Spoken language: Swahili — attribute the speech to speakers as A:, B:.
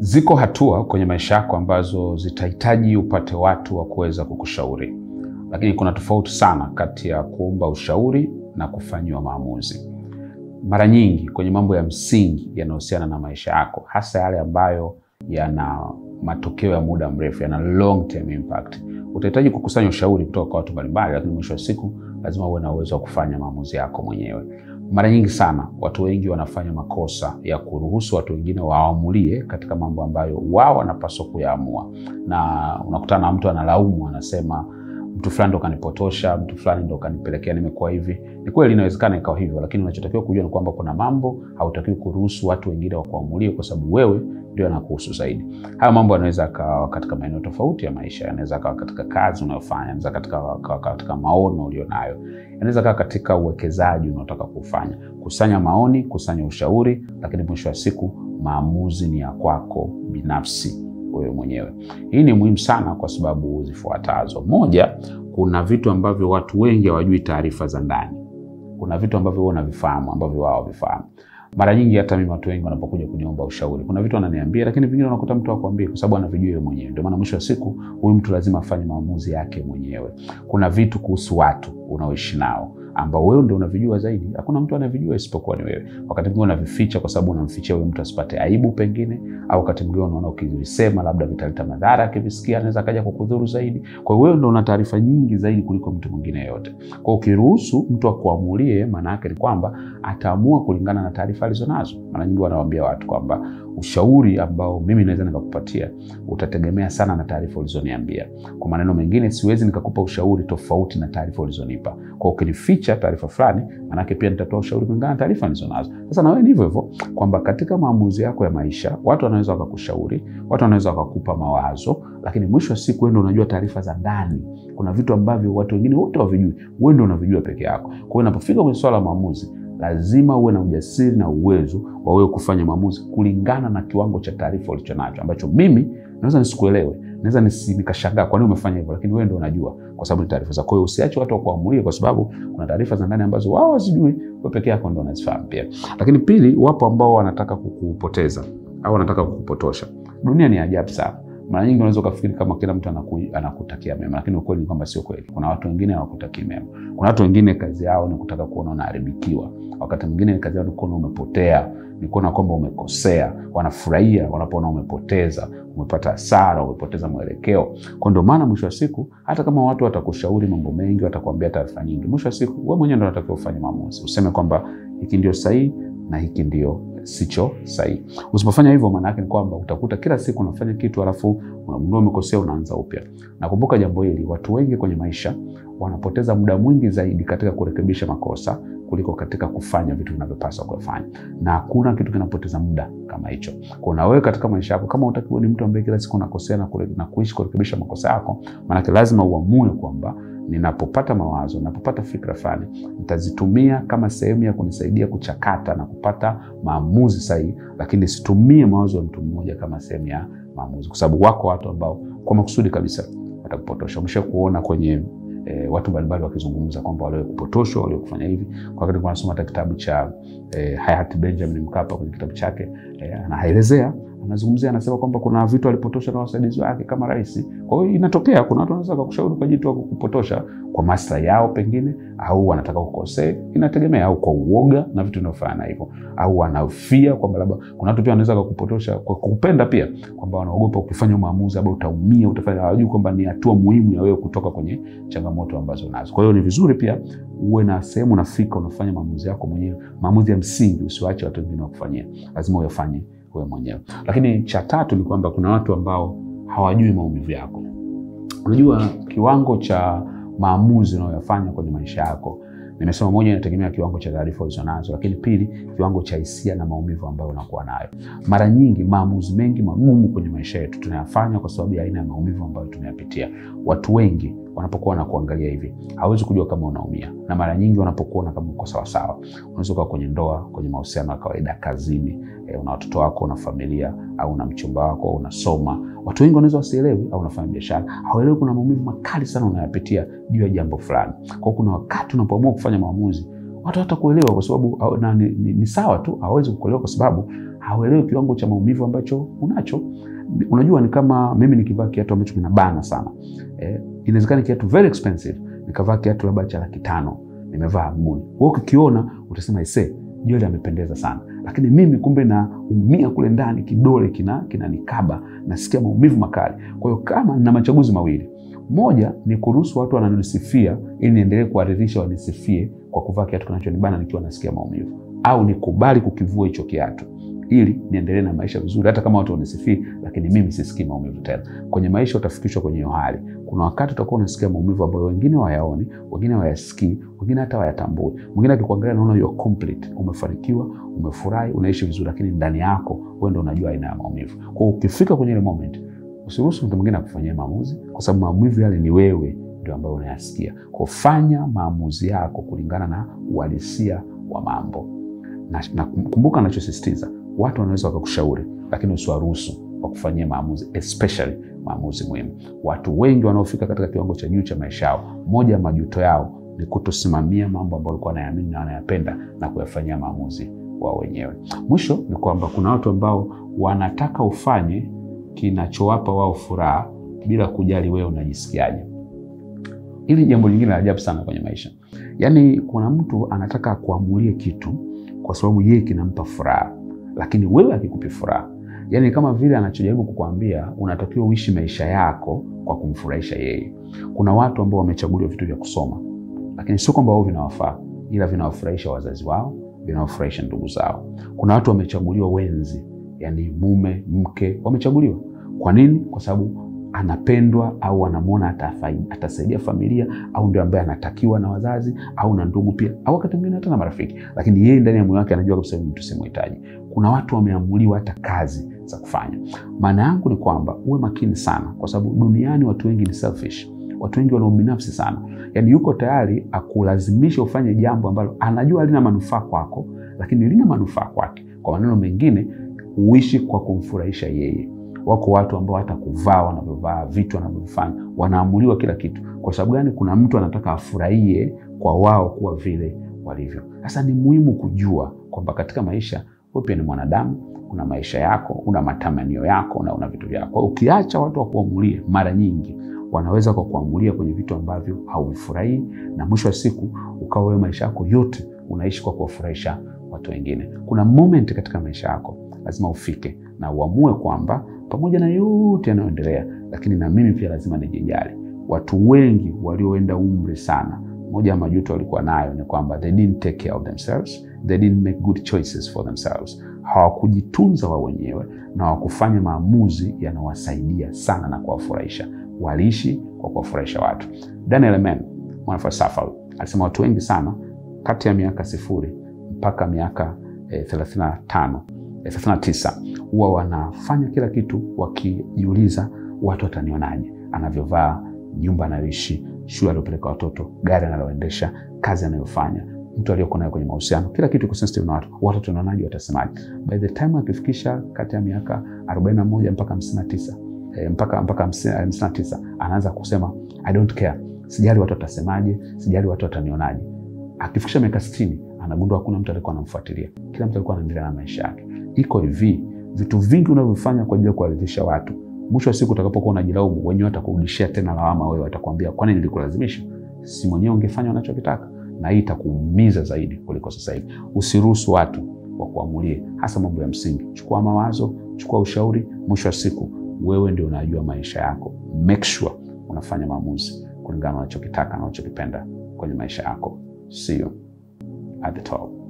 A: Ziko hatua kwenye maisha yako ambazo zitahitaji upate watu wa kuweza kukushauri. Lakini kuna tofauti sana kati ya kuomba ushauri na kufanywa maamuzi. Mara nyingi kwenye mambo ya msingi yanayohusiana na maisha yako, hasa yale ambayo yana matokeo ya muda mrefu, yana long term impact, utahitaji kukusanya ushauri kutoka kwa watu mbalimbali, lakini mwisho wa siku lazima uwe na uwezo wa kufanya maamuzi yako mwenyewe. Mara nyingi sana watu wengi wanafanya makosa ya kuruhusu watu wengine waamulie katika mambo ambayo wao wanapaswa kuyaamua. Na unakutana na mtu analaumu, anasema mtu fulani ndo kanipotosha, mtu fulani ndo kanipelekea nimekuwa hivi. Ni kweli inawezekana ikawa hivyo, lakini unachotakiwa kujua ni kwamba kuna mambo hautakiwi kuruhusu watu wengine wakuamulie, kwa sababu wewe ndio yanakuhusu zaidi. Haya mambo yanaweza kawa katika maeneo tofauti ya maisha, yanaweza kawa katika kazi unayofanya, yanaweza katika maono ulionayo, yanaweza kawa katika uwekezaji unaotaka kufanya. Kusanya maoni, kusanya ushauri, lakini mwisho wa siku maamuzi ni ya kwako binafsi wewe mwenyewe. Hii ni muhimu sana kwa sababu zifuatazo. Moja, kuna vitu ambavyo watu wengi hawajui taarifa za ndani. Kuna vitu ambavyo wao wanavifahamu ambavyo wao hawavifahamu. Mara nyingi hata mimi watu wengi wanapokuja kuniomba ushauri, kuna vitu wananiambia, lakini vingine unakuta mtu akwambie kwa sababu anavijua yeye mwenyewe. Ndio maana mwisho wa siku huyu mtu lazima afanye maamuzi yake mwenyewe. Kuna vitu kuhusu watu unaoishi nao ambao wewe ndio unavijua zaidi. Hakuna mtu anavijua isipokuwa ni wewe. Wakati mwingine unavificha kwa sababu unamfichia huyo mtu asipate aibu pengine, au wakati mwingine unaona ukivisema labda vitaleta madhara, akivisikia anaweza kaja kukudhuru zaidi. Kwa hiyo wewe ndio una taarifa nyingi zaidi kuliko mtu mwingine yote. Kwa hiyo ukiruhusu mtu akuamulie, maana yake ni kwamba ataamua kulingana na taarifa alizonazo. Mara nyingi wanawaambia watu kwamba ushauri ambao mimi naweza nikakupatia utategemea sana na taarifa ulizoniambia. Kwa maneno mengine, siwezi nikakupa ushauri tofauti na taarifa ulizonipa. Kwa hiyo ukinificha taarifa fulani, maana yake pia nitatoa ushauri kulingana na taarifa nilizonazo. Sasa na wewe ni hivyo hivyo, kwamba katika maamuzi yako ya maisha, watu wanaweza wakakushauri, watu wanaweza wakakupa mawazo, lakini mwisho wa siku wewe ndio unajua taarifa za ndani. Kuna vitu ambavyo watu wengine wote hawavijui, wewe ndio unavijua peke yako. Kwa hiyo unapofika kwenye swala la maamuzi, lazima uwe na ujasiri na uwezo wa wewe kufanya maamuzi kulingana na kiwango cha taarifa ulichonacho, ambacho mimi naweza nisikuelewe, naweza nikashangaa kwa nini umefanya hivyo, lakini wewe ndio unajua kwa sababu ni taarifa zako. Kwa hiyo usiache watu wakuamulie, kwa sababu kuna taarifa za ndani ambazo wao wasijui, wewe peke yako ndio unazifahamu pia. Lakini pili, wapo ambao wanataka kukupoteza au wanataka kukupotosha. Dunia ni ajabu sana. Mara nyingi unaweza kufikiri kama kila mtu anakutakia mema, lakini ukweli ni kwamba sio kweli. Kuna watu wengine hawakutakii mema. Kuna watu wengine kazi yao ni kutaka kuona unaharibikiwa. Wakati mwingine kazi yao ni kuona umepotea, ni kuona kwamba umekosea. Wanafurahia wanapoona umepoteza, umepata hasara, umepoteza mwelekeo. Kwa ndio maana mwisho wa siku, hata kama watu watakushauri mambo mengi, watakwambia taarifa nyingi, mwisho wa siku wewe mwenyewe ndio unatakiwa ufanye maamuzi. Useme kwamba hiki ndio sahihi na hiki ndio sicho sahihi. Usipofanya hivyo, maana yake ni kwamba utakuta kila siku unafanya kitu alafu unagundua umekosea, unaanza upya. Na kumbuka jambo hili, watu wengi kwenye maisha wanapoteza muda mwingi zaidi katika kurekebisha makosa kuliko katika kufanya vitu vinavyopaswa kufanya. Na hakuna kitu kinapoteza muda kama hicho. Kwa na wewe katika maisha yako, kama utakiwa ni mtu ambaye kila siku unakosea na kuishi kurekebisha makosa yako, maana yake lazima uamue kwamba ninapopata mawazo, ninapopata fikra fulani, nitazitumia kama sehemu ya kunisaidia kuchakata na kupata maamuzi sahihi, lakini situmie mawazo ya mtu mmoja kama sehemu ya maamuzi. Kwa sababu wako watu ambao kwa makusudi kabisa watakupotosha. Umeshakuona kwenye watu mbalimbali wakizungumza kwamba wale kupotoshwa, wale kufanya hivi. Kwa wakati nasoma hata kitabu cha hayati Benjamin Mkapa, kwenye kitabu chake anaelezea, anazungumzia, anasema kwamba kuna vitu alipotosha na wasaidizi wake kama rais. Kwa hiyo inatokea kuna watu wanaweza kukushauri kwa jitu kukupotosha kwa maslahi yao pengine, au wanataka ukosee, inategemea, au kwa uoga na vitu vinavyofanana hivyo, au wanafia kwamba labda kuna watu pia wanaweza kukupotosha kwa kupenda pia, kwamba wanaogopa ukifanya maamuzi labda utaumia, utafanya, hawajui kwamba ni hatua muhimu ya wewe kutoka kwenye changamoto ambazo unazo. Kwa hiyo ni vizuri pia uwe na sehemu unafika unafanya maamuzi yako mwenyewe, maamuzi ya msingi, usiwaache watu wengine wakufanyia. Lazima uyafanye wewe mwenyewe. Lakini cha tatu ni kwamba kuna watu ambao hawajui maumivu yako. Unajua kiwango cha maamuzi unayoyafanya kwenye maisha yako, nimesema moja, inategemea kiwango cha taarifa ulizonazo, lakini pili, kiwango cha hisia na maumivu ambayo unakuwa nayo. Mara nyingi maamuzi mengi magumu kwenye maisha yetu tunayafanya kwa sababu ya aina ya maumivu ambayo tunayapitia. Watu wengi wanapokuwa na kuangalia hivi, hawezi kujua kama unaumia. Na mara nyingi wanapokuona kama uko sawa sawa. Unaweza kuwa kwenye ndoa, kwenye mahusiano ya kawaida, kazini, una watoto wako, una familia, au una mchumba wako, au unasoma. Watu wengi wanaweza wasielewi, au unafanya biashara, hawaelewi kuna maumivu makali sana unayapitia juu ya jambo fulani. Kwa hiyo kuna wakati unapoamua kufanya maamuzi, watu hatakuelewa kwa sababu ni sawa tu, hawezi kukuelewa kwa sababu hawaelewi kiwango cha maumivu ambacho unacho. Unajua, ni kama mimi nikivaa kiatu ambacho kinabana sana. Inawezekana kiatu very expensive, nikavaa kiatu labda cha 500,000, nimevaa mguuni. Wewe ukikiona utasema Joel amependeza sana. Lakini mimi kumbe naumia kule ndani, kidole kinanikaba, nasikia maumivu makali. Kwa hiyo kama nina machaguzi mawili, moja ni kuruhusu watu wananisifia ili niendelee kuwaridhisha wanisifie kwa kuvaa kiatu kinachonibana nikiwa nasikia maumivu, au nikubali kukivua hicho kiatu ili niendelee na maisha vizuri hata kama watu wanisifie lakini mimi sisikii maumivu tena. Kwenye maisha utafikishwa kwenye hiyo hali. Kuna wakati utakuwa unasikia maumivu ambayo wengine hawayaoni, wengine hawayasikii, wengine hata hawayatambui. Mwingine akikuangalia anaona you are complete, umefanikiwa, umefurahi, unaishi vizuri, lakini ndani yako wewe ndio unajua aina ya maumivu. Kwa hiyo ukifika kwenye ile moment, usiruhusu mtu mwingine akufanyie maamuzi, kwa sababu maumivu yale ni wewe ndio ambayo unayasikia. Kwa fanya maamuzi yako kulingana na uhalisia wa mambo. Na kumbuka ninachosisitiza, watu wanaweza wakakushauri lakini usiwaruhusu wakufanyie maamuzi, especially maamuzi muhimu. Watu wengi wanaofika katika kiwango cha juu cha maisha yao, moja ya majuto yao ni kutosimamia mambo ambayo walikuwa wanayaamini na wanayapenda na kuyafanyia maamuzi wao wenyewe. Mwisho ni kwamba kuna watu ambao wanataka ufanye kinachowapa wao furaha bila kujali wewe unajisikiaje. Hili jambo lingine la ajabu sana kwenye maisha. Yaani kuna mtu anataka kuamulie kitu kwa sababu yeye kinampa furaha, lakini wewe hakikupi furaha. Yaani kama vile anachojaribu kukuambia unatakiwa uishi maisha yako kwa kumfurahisha yeye. Kuna watu ambao wamechaguliwa vitu vya kusoma, lakini sio kwamba wao vinawafaa, ila vinawafurahisha wazazi wao, vinawafurahisha ndugu zao. Kuna watu wamechaguliwa wenzi, yani mume, mke, wamechaguliwa. Kwa nini? Kwa sababu anapendwa au anamuona atasaidia familia, au ndio ambaye anatakiwa na wazazi au na ndugu pia, au wakati mwingine hata na marafiki, lakini yeye ndani ya moyo wake anajua kabisa mtu simhitaji. Kuna watu wameamuliwa hata kazi za kufanya. Maana yangu ni kwamba uwe makini sana, kwa sababu duniani watu wengi ni selfish. Watu wengi wana ubinafsi sana. Yaani yuko tayari akulazimisha ufanye jambo ambalo anajua halina manufaa kwako, lakini lina manufaa kwake. Kwa maneno mengine, uishi kwa kumfurahisha yeye. Wako watu ambao hata kuvaa wanavyovaa, vitu wanavyofanya, wanaamuliwa kila kitu. Kwa sababu gani? Kuna mtu anataka afurahie kwa wao kuwa vile walivyo. Sasa ni muhimu kujua kwamba katika maisha wewe pia ni mwanadamu, una maisha yako, una matamanio yako na una vitu vyako. Ukiacha watu wa kuamulie, mara nyingi wanaweza kuamulia kwenye vitu ambavyo hauvifurahii, na mwisho wa siku ukawa wewe maisha yako yote unaishi kwa kuwafurahisha watu wengine. Kuna moment katika maisha yako lazima ufike na uamue kwamba pamoja na yote yanayoendelea, lakini na mimi pia lazima nijijali. Watu wengi walioenda umri sana, moja ya majuto walikuwa nayo ni kwamba they didn't take care of themselves, they didn't make good choices for themselves. Hawakujitunza wao wenyewe na hawakufanya maamuzi yanawasaidia sana na kuwafurahisha. Waliishi kwa kuwafurahisha watu. Daniel Amen, mwanafalsafa, alisema watu wengi sana kati ya miaka 0 mpaka miaka 39 huwa wanafanya kila kitu wakijiuliza watu watanionaje. Anavyovaa, nyumba anayoishi, shule aliyopeleka watoto, gari analoendesha, kazi anayofanya, mtu aliyoko naye kwenye mahusiano, kila kitu iko sensitive na watu watanionaje, watasemaje. By the time akifikisha kati ya miaka 41 mpaka 59 mpaka 59 anaanza kusema I don't care, sijali watu watasemaje, sijali watu watanionaje. Akifikisha miaka 60 anagundua hakuna mtu alikuwa anamfuatilia, kila mtu alikuwa anaendelea na maisha yake. Iko hivi, vitu vingi unavyofanya kwa ajili ya kuwaridhisha watu, mwisho wa siku utakapokuwa unajilaumu, wenyewe watakurudishia tena lawama wewe, watakwambia kwa nini nilikulazimisha? Si mwenyewe ungefanya unachokitaka? Na hii itakuumiza zaidi kuliko sasa hivi. Usiruhusu watu wakuamulie, hasa mambo ya msingi. Chukua mawazo, chukua ushauri, mwisho wa siku wewe ndio unajua maisha yako. Make sure unafanya maamuzi kulingana na unachokitaka na unachokipenda kwenye maisha yako. See you at the top.